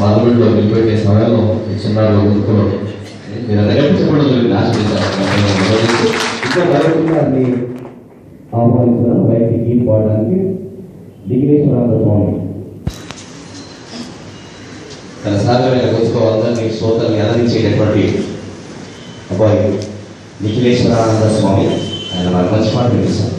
అల్లుడిలో వెళ్ళిపోయే సమయంలో చిన్నారులు గుర్తుకున్నాడు. మీరు దగ్గర ఆశించారు ఆహ్వానించడం బయటికి పోవడానికి దిగిరేశ్వరాంధ్ర స్వామి తన సాగమైన గొంతుకోవాలని శ్రోతల్ని అందించేటటువంటి అబ్బాయి నిఖిలేశ్వరానంద స్వామి. ఆయన మనకు మంచి మాట వినిపిస్తారు.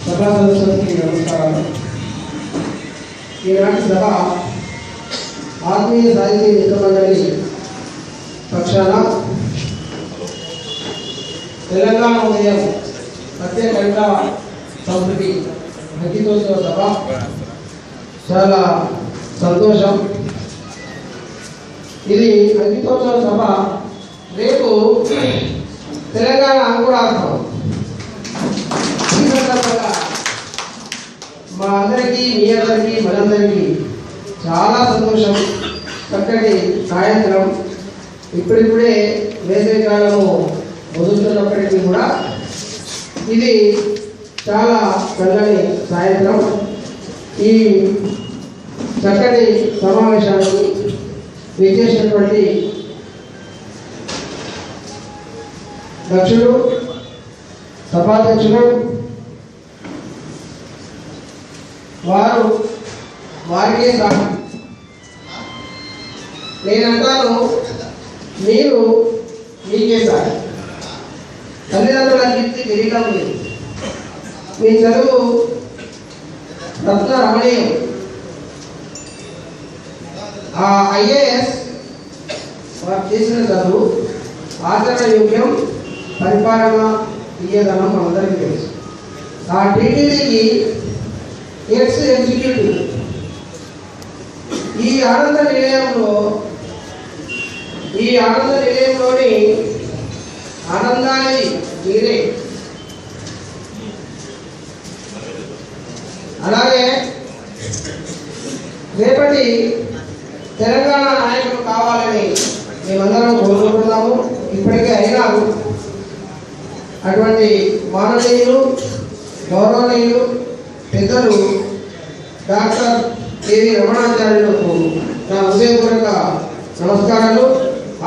సభా సదస్సులకి నమస్కారాలు. ఈనాటి సభ ఆత్మీయ సాహితీ మిత్ర మండలి పక్షాన తెలంగాణ ఉదయం ప్రత్యేక కవిత సంస్కృతి అంకితోత్సవ సభ. చాలా సంతోషం. ఇది అంకితోత్సవ సభ. రేపు తెలంగాణ అంకురార్పణం. మా అందరికీ, మీ అందరికీ, మనందరికీ చాలా సంతోషం. చక్కటి సాయంత్రం. ఇప్పుడిప్పుడే వేసవి కాలము వదులుతున్నప్పటికీ కూడా ఇది చాలా చల్లని సాయంత్రం. ఈ చక్కటి సమావేశానికి విచ్చేసినటువంటి దక్షుడు, సభాధ్యక్షుడు, వారికే సాయం. నేనంటాను, మీరు మీకే సాయం. తల్లిదండ్రుల కీర్తి కిరీటం లేదు. మీ చదువు రత్న రమణీయం. ఆ ఐఏఎస్ వారు చేసిన చదువు ఆచరణ యోగ్యం, పరిపాలన తీయదనం అందరికీ తెలుసు. ఆ టీటీడీకి ఎక్స్ ఎగ్జిక్యూటివ్. ఈ ఆనంద నిలయంలోని ఆనందాన్ని మీరే. అలాగే రేపటి తెలంగాణ నాయకులు కావాలని మేమందరం కోరుకుంటున్నాము. ఇప్పటికే అయినారు. అటువంటి మాననీయులు, గౌరవనీయులు, పెద్దలు డాక్టర్ కేవీ రమణాచార్యులకు నా హృదయపూర్వక నమస్కారాలు.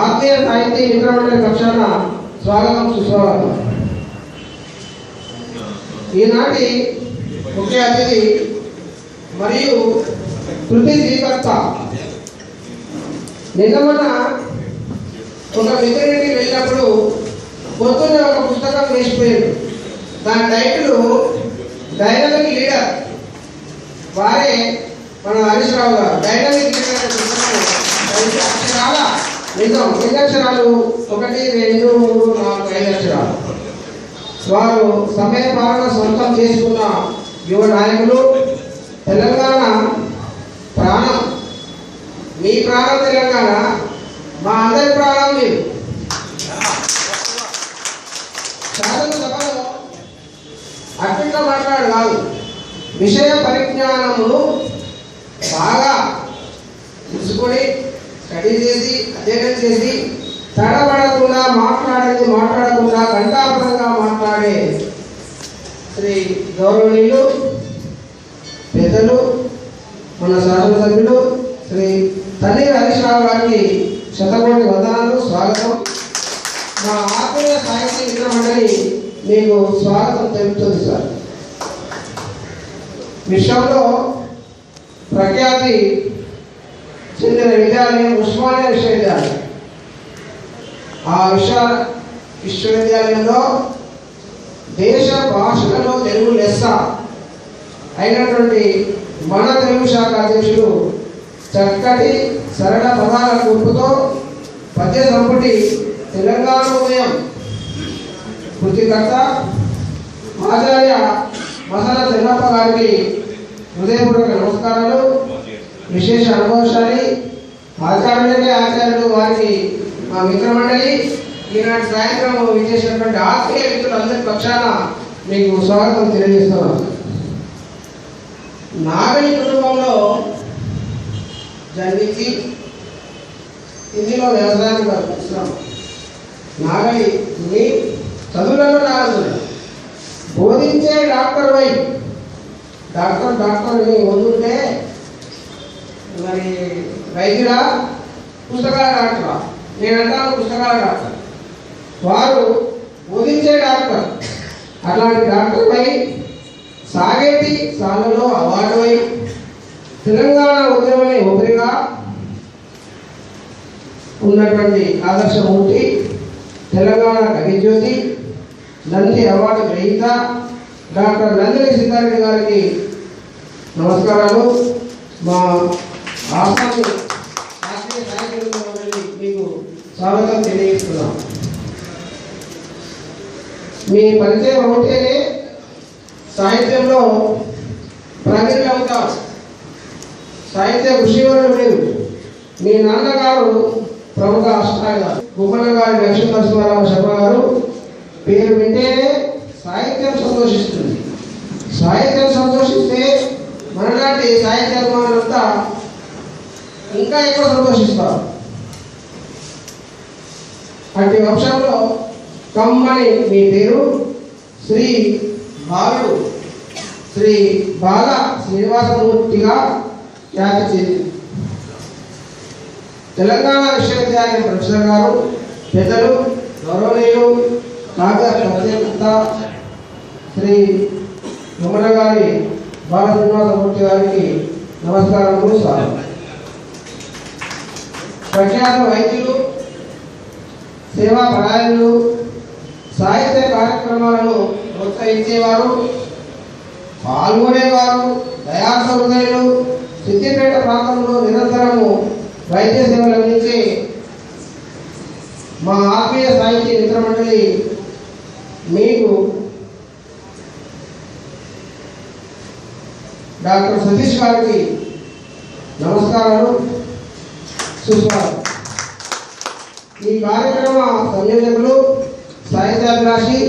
ఆత్మీయ సాహితీ మిత్రమండలి పక్షాన స్వాగతం, సుస్వాగతం. ఈనాటి ముఖ్య అతిథి మరియు కృతి స్వీకర్త. నిన్న మొన్న ఒక మిత్రుడికి వెళ్ళినప్పుడు పొద్దున్నే ఒక పుస్తకం వేసిపోయాడు. దాని టైటిల్ డైనమిక్ లీడర్. వారే మన హరీష్ రావు గారు. డైనమిక్ లీడర్ అనే పుస్తకం 5 అక్షరాల నిజం. 5 అక్షరాలు 1, 2, 3, 4, 5 అక్షరాలు. వారు సమయ పాలన సొంతం చేసుకున్న యువ నాయకులు. తెలంగాణ ప్రాణం. మీ ప్రాణం తెలంగాణ, మా అందరి ప్రాణం మీరు. శాసనసభలో అట్లా మాట్లాడు కాదు, విషయ పరిజ్ఞానమును బాగా తెలుసుకొని స్టడీ చేసి అధ్యయనం చేసి తడబడకుండా మాట్లాడకుండా గంటాపరంగా మాట్లాడే శ్రీ గౌరవనీయులు పెద్దలు మన శాసనసభ్యులు శ్రీ తల్లి హరీష్ రావు గారికి శతకోటి వందనాలు, స్వాగతం. మా ఆత్మీయ సాహిత్య మిత్ర మండలి మీకు స్వాగతం తెలుపుతుంది సార్. విశ్వంలో ప్రఖ్యాతి చెందిన విద్యాలయం ఉస్మానియా విశ్వవిద్యాలయం. ఆ విశ్వవిద్యాలయంలో దేశ భాషలలో తెలుగు లెస్స అయినటువంటి మన తెలుగు శాఖ అధ్యక్షుడు చక్కటి సరళ పదాల కూర్పుతో పద్య సంపుటి తెలంగాణ ఉదయం కృతికర్త ఆచార్య మసాల చెన్నప్ప గారికి హృదయపూర్వక నమస్కారాలు. విశేష అనుభవశాలి ఆచార్యులకే ఆచార్యులు వారికి మా మిత్రమండలి ఈనాటి సాయంత్రం విచ్చేసినటువంటి ఆత్మీయ మిత్రులందరి పక్షాన మీకు స్వాగతం తెలియజేస్తున్నాను. నాగలి కుటుంబంలో జన్మించి హిందీలో వ్యవసాయాన్ని పరిపిస్తున్నాం. నాగలి మీ చదువులలో రాదు, బోధించే డాక్టర్ వై డాక్టర్ అని వదులుతే మరి వైద్యుడా పుస్తకాల డాక్టరా? నేనంటాను పుస్తకాల డాక్టర్. వారు బోధించే డాక్టర్. అట్లాంటి డాక్టర్ వై సాగేటి సాలలో అవార్డు వై తెలంగాణ ఉద్యమమే ఊపిరిగా ఉన్నటువంటి ఆదర్శమూర్తి, తెలంగాణ కవిజ్యోతి, నంది అవార్డు గ్రహీత డాక్టర్ నందిని సిద్ధారెడ్డి గారికి నమస్కారాలు. మా ఆసామి రాష్ట్రీయ సాహిత్య మండలి మీకు స్వాగతం తెలియజేస్తున్నాం. మీ పరిచయం అవుతేనే సాహిత్యంలో ప్రగతి అవుతారు. సాహిత్య కృషివరులు మీరు. మీ నాన్నగారు ప్రముఖ అష్టాగారు గుమ్మన్న గారి లక్ష్మీ నరసింహారావు శర్మ గారు. పేరు వింటేనే సాహిత్యం సంతోషిస్తుంది. సాహిత్యం సంతోషిస్తే మనలాంటి సాహిత్యాభిమానులంతా ఇంకా ఎక్కువ సంతోషిస్తారు. అట్టి వంశంలో కమ్మని మీ పేరు శ్రీ బాల శ్రీనివాసమూర్తిగా ఖ్యాతి చెందింది. తెలంగాణ విశ్వవిద్యాలయం ప్రొఫెసర్ గారు, పెద్దలు గౌరవనీయులు డాక్టర్ ప్రత్యేకత శ్రీ గుమ్మన్న గారి బాల శ్రీనివాసమూర్తి గారికి నమస్కారములు, స్వాగతం. ప్రఖ్యాత వైద్యులు, సేవా పరాయణులు, సాహిత్య కార్యక్రమాలను ప్రోత్సహించేవారు, పాల్గొనేవారు, దయార్థ హృదయులు, సిద్దిపేట ప్రాంతంలో నిరంతరము వైద్య సేవలు అందించే మా ఆత్మీయ సాహిత్య మిత్రమండలి మీకు డాక్టర్ సతీష్ గారికి నమస్కారాలు, సుస్వాగతం. ఈ కార్యక్రమ సంయోజకులు సాహిత్యాభిలాషి,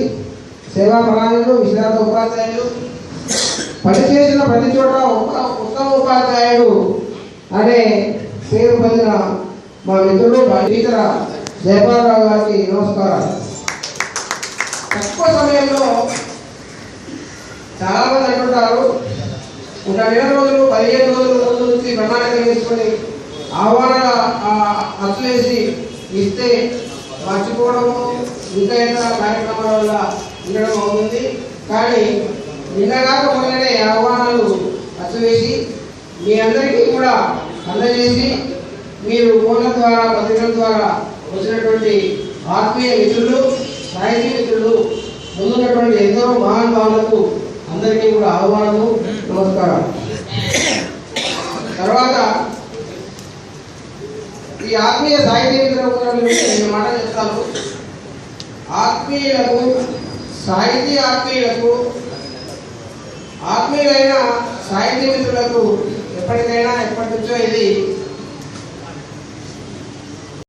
సేవా పరాయణులు, విశ్రాంత ఉపాధ్యాయులు, పనిచేసిన ప్రతి చోట ఉత్తమ ఉపాధ్యాయుడు అనే పేరు పొందిన మా మిత్రుడు టీచర్ జయపాలరావు గారికి నమస్కారాలు. తక్కువ సమయంలో చాలామంది అంటుంటారు, ఒక నెల రోజులు 15 రోజుల ముందు నుంచి ప్రణాళిక వేసుకొని ఆహ్వానాల అసలేసి ఇస్తే మర్చిపోవడము, ఇంకా ఇతర కార్యక్రమాల వల్ల ఉండడం అవుతుంది. కానీ నిన్నగాక మొన్ననే ఆహ్వానాలు అసలేసి మీ అందరికీ కూడా అందజేసి మీరు ఫోన్ల ద్వారా, పత్రికల ద్వారా వచ్చినటువంటి ఆత్మీయ మిత్రులు, సాహితీ మిత్రులు, ముందున్నటువంటి ఎందరో మహానుభావులకు అందరికీ కూడా ఆహ్వానము, నమస్కారం. తర్వాత ఈ ఆత్మీయ సాహితీ మిత్రుల గురించి నేను మాట చెప్తాను. ఆత్మీయులకు, సాహితీ ఆత్మీయులకు, ఆత్మీయులైన సాహితీ మిత్రులకు ఎప్పటికైనా ఎప్పటి నుంచో ఇది